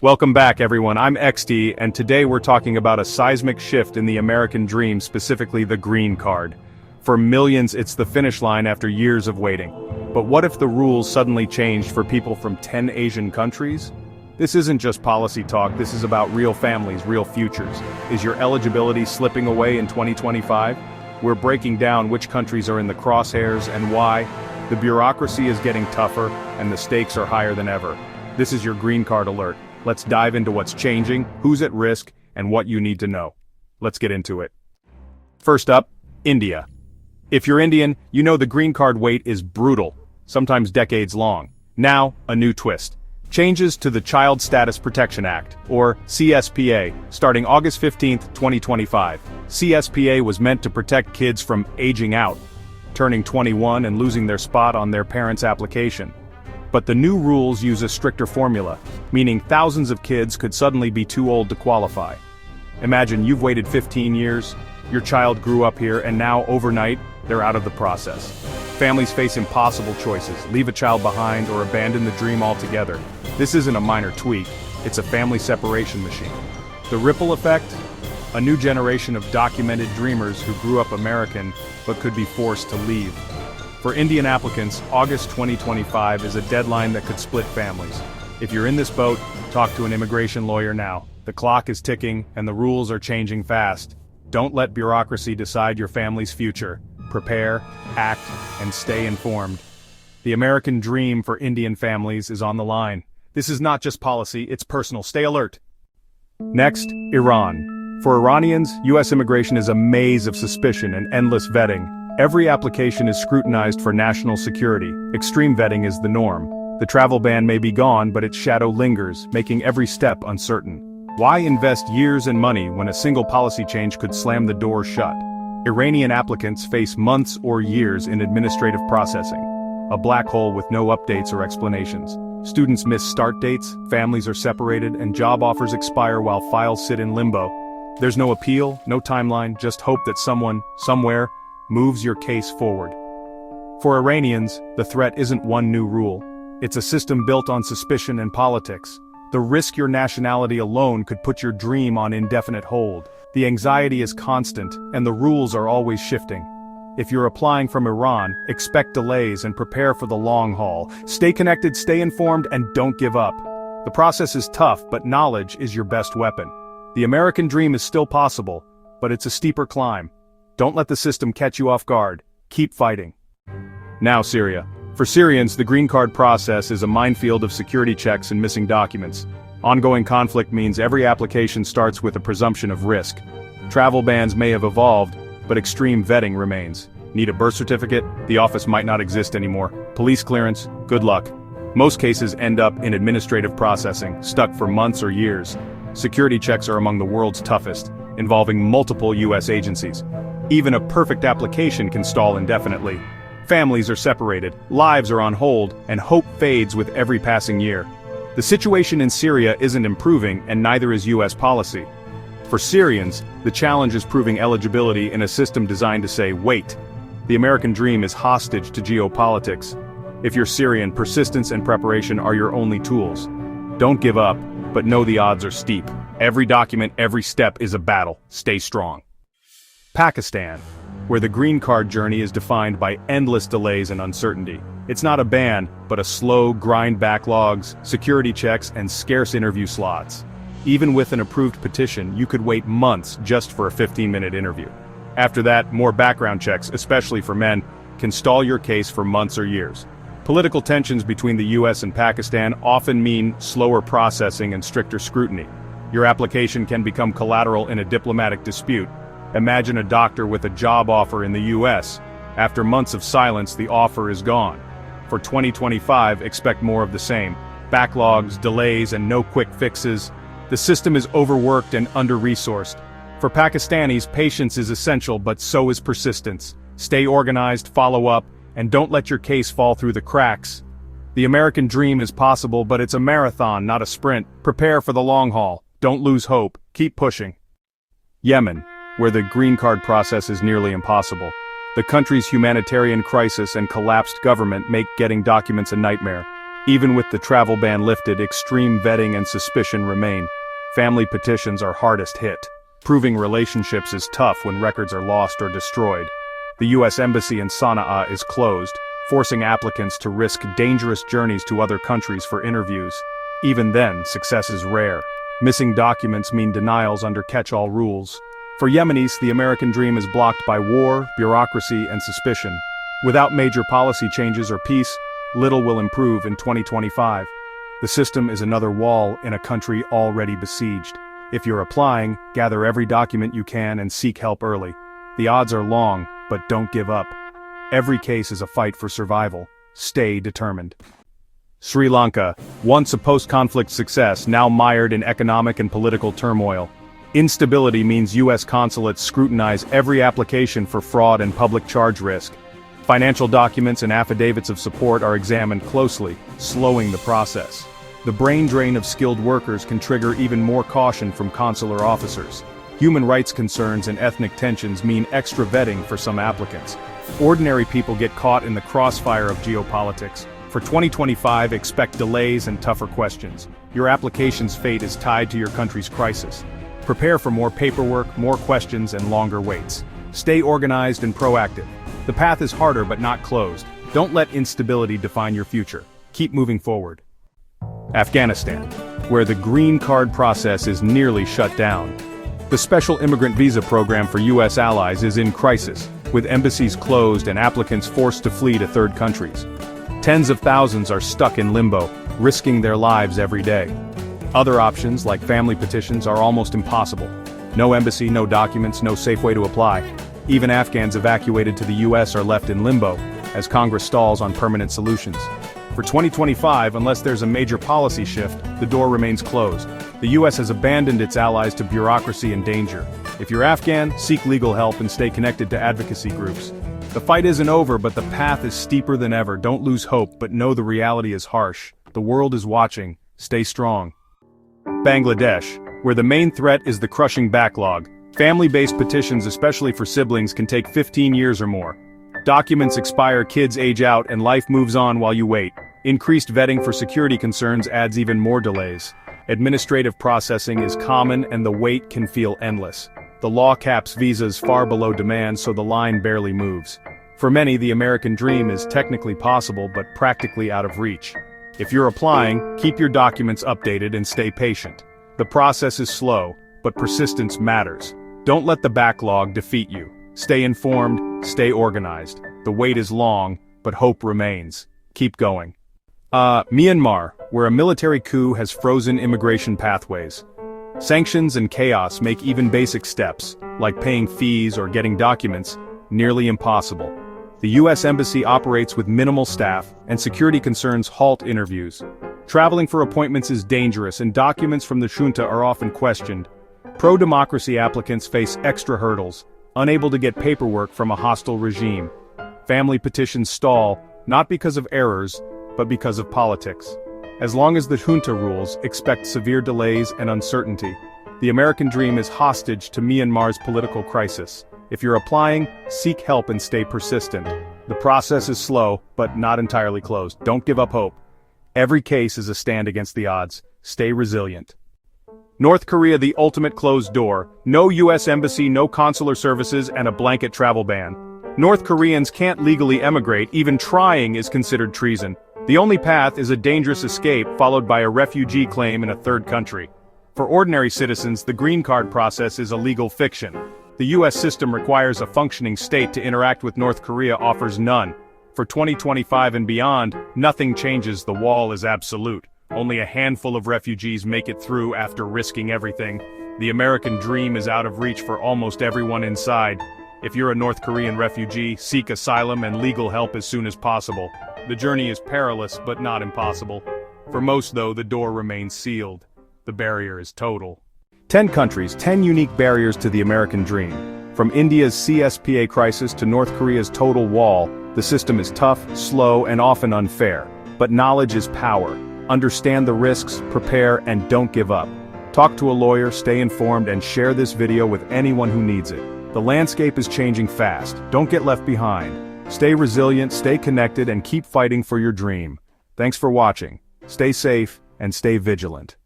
Welcome back, everyone. I'm XT, and today we're talking about a seismic shift in the American dream, specifically the green card. For millions, it's the finish line after years of waiting. But what if the rules suddenly changed for people from 10 Asian countries? This isn't just policy talk, this is about real families, real futures. Is your eligibility slipping away in 2025? We're breaking down which countries are in the crosshairs and why. The bureaucracy is getting tougher, and the stakes are higher than ever. This is your green card alert. Let's dive into what's changing, who's at risk, and what you need to know. Let's get into it. First up, India. If you're Indian, you know the green card wait is brutal, sometimes decades long. Now, a new twist. Changes to the Child Status Protection Act, or CSPA, starting August 15, 2025. CSPA was meant to protect kids from aging out, turning 21 and losing their spot on their parents' application. But the new rules use a stricter formula, meaning thousands of kids could suddenly be too old to qualify. Imagine you've waited 15 years, your child grew up here, and now, overnight, they're out of the process. Families face impossible choices: leave a child behind or abandon the dream altogether. This isn't a minor tweak, it's a family separation machine. The ripple effect? A new generation of documented dreamers who grew up American but could be forced to leave. For Indian applicants, August 2025 is a deadline that could split families. If you're in this boat, talk to an immigration lawyer now. The clock is ticking, and the rules are changing fast. Don't let bureaucracy decide your family's future. Prepare, act, and stay informed. The American dream for Indian families is on the line. This is not just policy, it's personal. Stay alert. Next, Iran. For Iranians, U.S. immigration is a maze of suspicion and endless vetting. Every application is scrutinized for national security. Extreme vetting is the norm. The travel ban may be gone, but its shadow lingers, making every step uncertain. Why invest years and money when a single policy change could slam the door shut? Iranian applicants face months or years in administrative processing, a black hole with no updates or explanations. Students miss start dates, families are separated, and job offers expire while files sit in limbo. There's no appeal, no timeline, just hope that someone, somewhere, moves your case forward. For Iranians, the threat isn't one new rule. It's a system built on suspicion and politics. The risk your nationality alone could put your dream on indefinite hold. The anxiety is constant, and the rules are always shifting. If you're applying from Iran, expect delays and prepare for the long haul. Stay connected, stay informed, and don't give up. The process is tough, but knowledge is your best weapon. The American dream is still possible, but it's a steeper climb. Don't let the system catch you off guard. Keep fighting. Now, Syria. For Syrians, the green card process is a minefield of security checks and missing documents. Ongoing conflict means every application starts with a presumption of risk. Travel bans may have evolved, but extreme vetting remains. Need a birth certificate? The office might not exist anymore. Police clearance? Good luck. Most cases end up in administrative processing, stuck for months or years. Security checks are among the world's toughest, involving multiple U.S. agencies. Even a perfect application can stall indefinitely. Families are separated, lives are on hold, and hope fades with every passing year. The situation in Syria isn't improving, and neither is U.S. policy. For Syrians, the challenge is proving eligibility in a system designed to say, wait. The American dream is hostage to geopolitics. If you're Syrian, persistence and preparation are your only tools. Don't give up, but know the odds are steep. Every document, every step is a battle. Stay strong. Pakistan, where the green card journey is defined by endless delays and uncertainty. It's not a ban, but a slow grind backlogs, security checks, and scarce interview slots. Even with an approved petition, you could wait months just for a 15-minute interview. After that, more background checks, especially for men, can stall your case for months or years. Political tensions between the U.S. and Pakistan often mean slower processing and stricter scrutiny. Your application can become collateral in a diplomatic dispute. Imagine a doctor with a job offer in the U.S. After months of silence, the offer is gone. For 2025, expect more of the same. Backlogs, delays, and no quick fixes. The system is overworked and under-resourced. For Pakistanis, patience is essential, but so is persistence. Stay organized, follow up, and don't let your case fall through the cracks. The American dream is possible, but it's a marathon, not a sprint. Prepare for the long haul. Don't lose hope. Keep pushing. Yemen, where the green card process is nearly impossible. The country's humanitarian crisis and collapsed government make getting documents a nightmare. Even with the travel ban lifted, extreme vetting and suspicion remain. Family petitions are hardest hit. Proving relationships is tough when records are lost or destroyed. The U.S. Embassy in Sana'a is closed, forcing applicants to risk dangerous journeys to other countries for interviews. Even then, success is rare. Missing documents mean denials under catch-all rules. For Yemenis, the American dream is blocked by war, bureaucracy, and suspicion. Without major policy changes or peace, little will improve in 2025. The system is another wall in a country already besieged. If you're applying, gather every document you can and seek help early. The odds are long, but don't give up. Every case is a fight for survival. Stay determined. Sri Lanka, once a post-conflict success, now mired in economic and political turmoil. Instability means U.S. consulates scrutinize every application for fraud and public charge risk. Financial documents and affidavits of support are examined closely, slowing the process. The brain drain of skilled workers can trigger even more caution from consular officers. Human rights concerns and ethnic tensions mean extra vetting for some applicants. Ordinary people get caught in the crossfire of geopolitics. For 2025, expect delays and tougher questions. Your application's fate is tied to your country's crisis. Prepare for more paperwork, more questions, and longer waits. Stay organized and proactive. The path is harder but not closed. Don't let instability define your future. Keep moving forward. Afghanistan, where the green card process is nearly shut down. The special immigrant visa program for U.S. allies is in crisis, with embassies closed and applicants forced to flee to third countries. Tens of thousands are stuck in limbo, risking their lives every day. Other options, like family petitions, are almost impossible. No embassy, no documents, no safe way to apply. Even Afghans evacuated to the U.S. are left in limbo, as Congress stalls on permanent solutions. For 2025, unless there's a major policy shift, the door remains closed. The U.S. has abandoned its allies to bureaucracy and danger. If you're Afghan, seek legal help and stay connected to advocacy groups. The fight isn't over, but the path is steeper than ever. Don't lose hope, but know the reality is harsh. The world is watching. Stay strong. Bangladesh, where the main threat is the crushing backlog. Family-based petitions, especially for siblings, can take 15 years or more. Documents expire, kids age out, and life moves on while you wait. Increased vetting for security concerns adds even more delays. Administrative processing is common and the wait can feel endless. The law caps visas far below demand, so the line barely moves. For many, the American dream is technically possible but practically out of reach. If you're applying, keep your documents updated and stay patient. The process is slow, but persistence matters. Don't let the backlog defeat you. Stay informed, stay organized. The wait is long, but hope remains. Keep going. Myanmar, where a military coup has frozen immigration pathways. Sanctions and chaos make even basic steps, like paying fees or getting documents, nearly impossible. The U.S. Embassy operates with minimal staff, and security concerns halt interviews. Traveling for appointments is dangerous, and documents from the junta are often questioned. Pro-democracy applicants face extra hurdles, unable to get paperwork from a hostile regime. Family petitions stall, not because of errors, but because of politics. As long as the junta rules, expect severe delays and uncertainty. The American dream is hostage to Myanmar's political crisis. If you're applying, seek help and stay persistent. The process is slow, but not entirely closed. Don't give up hope. Every case is a stand against the odds. Stay resilient. North Korea, the ultimate closed door. No U.S. embassy, no consular services, and a blanket travel ban. North Koreans can't legally emigrate. Even trying is considered treason. The only path is a dangerous escape followed by a refugee claim in a third country. For ordinary citizens, the green card process is a legal fiction. The U.S. system requires a functioning state to interact with. North Korea offers none. For 2025 and beyond, nothing changes. The wall is absolute. Only a handful of refugees make it through after risking everything. The American dream is out of reach for almost everyone inside. If you're a North Korean refugee, seek asylum and legal help as soon as possible. The journey is perilous, but not impossible. For most, though, the door remains sealed. The barrier is total. 10 countries, 10 unique barriers to the American dream. From India's CSPA crisis to North Korea's total wall, the system is tough, slow, and often unfair. But knowledge is power. Understand the risks, prepare, and don't give up. Talk to a lawyer, stay informed, and share this video with anyone who needs it. The landscape is changing fast. Don't get left behind. Stay resilient, stay connected, and keep fighting for your dream. Thanks for watching. Stay safe and stay vigilant.